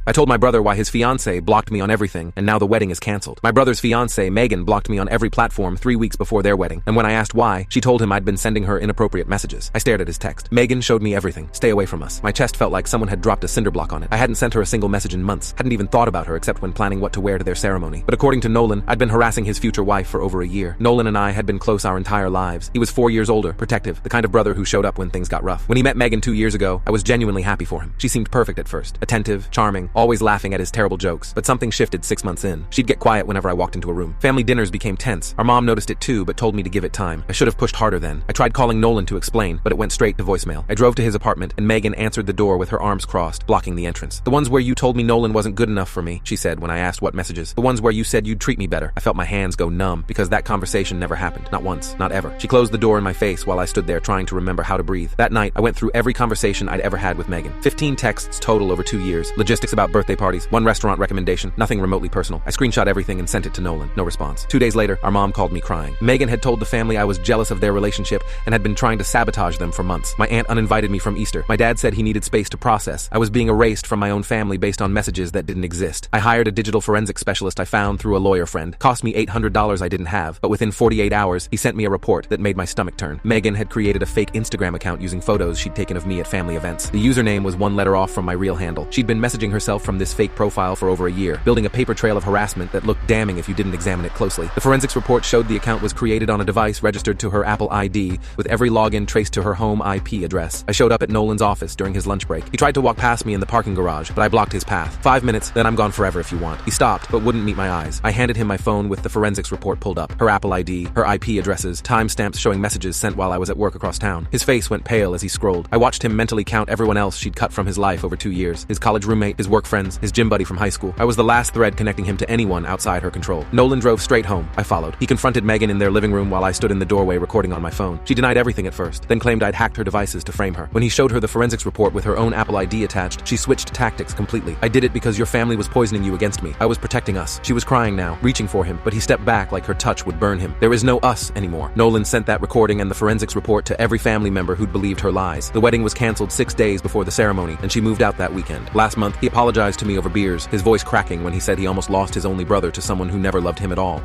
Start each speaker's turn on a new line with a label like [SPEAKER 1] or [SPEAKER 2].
[SPEAKER 1] I told my brother why his fiancée blocked me on everything, and now the wedding is cancelled. My brother's fiancée, Megan, blocked me on every platform 3 weeks before their wedding, and when I asked why, she told him I'd been sending her inappropriate messages. I stared at his text. Megan showed me everything. Stay away from us. My chest felt like someone had dropped a cinder block on it. I hadn't sent her a single message in months, hadn't even thought about her except when planning what to wear to their ceremony. But according to Nolan, I'd been harassing his future wife for over a year. Nolan and I had been close our entire lives. He was 4 years older, protective, the kind of brother who showed up when things got rough. When he met Megan 2 years ago, I was genuinely happy for him. She seemed perfect at first. Attentive, charming, always laughing at his terrible jokes. But something shifted 6 months in. She'd get quiet whenever I walked into a room. Family dinners became tense. Our mom noticed it too, but told me to give it time. I should have pushed harder then. I tried calling Nolan to explain, but it went straight to voicemail. I drove to his apartment, and Megan answered the door with her arms crossed, blocking the entrance. "The ones where you told me Nolan wasn't good enough for me," she said when I asked what messages. "The ones where you said you'd treat me better." I felt my hands go numb, because that conversation never happened. Not once. Not ever. She closed the door in my face while I stood there trying to remember how to breathe. That night, I went through every conversation I'd ever had with Megan. 15 texts total over 2 years. Logistics about birthday parties. One restaurant recommendation. Nothing remotely personal. I screenshot everything and sent it to Nolan. No response. 2 days later, our mom called me crying. Megan had told the family I was jealous of their relationship and had been trying to sabotage them for months. My aunt uninvited me from Easter. My dad said he needed space to process. I was being erased from my own family based on messages that didn't exist. I hired a digital forensic specialist I found through a lawyer friend. Cost me $800 I didn't have, but within 48 hours, he sent me a report that made my stomach turn. Megan had created a fake Instagram account using photos she'd taken of me at family events. The username was 1 letter off from my real handle. She'd been messaging herself from this fake profile for over a year, building a paper trail of harassment that looked damning if you didn't examine it closely. The forensics report showed the account was created on a device registered to her Apple ID, with every login traced to her home IP address. I showed up at Nolan's office during his lunch break. He tried to walk past me in the parking garage, but I blocked his path. 5 minutes, then I'm gone forever if you want. He stopped, but wouldn't meet my eyes. I handed him my phone with the forensics report pulled up. Her Apple ID, her IP addresses, timestamps showing messages sent while I was at work across town. His face went pale as he scrolled. I watched him mentally count everyone else she'd cut from his life over 2 years. His college roommate, his work friends, his gym buddy from high school. I was the last thread connecting him to anyone outside her control. Nolan drove straight home. I followed. He confronted Megan in their living room while I stood in the doorway recording on my phone. She denied everything at first, then claimed I'd hacked her devices to frame her. When he showed her the forensics report with her own Apple ID attached, she switched tactics completely. "I did it because your family was poisoning you against me. I was protecting us." She was crying now, reaching for him, but he stepped back like her touch would burn him. There is no us anymore. Nolan sent that recording and the forensics report to every family member who'd believed her lies. The wedding was canceled 6 days before the ceremony, and she moved out that weekend. Last month, he apologized to me over beers, his voice cracking when he said he almost lost his only brother to someone who never loved him at all.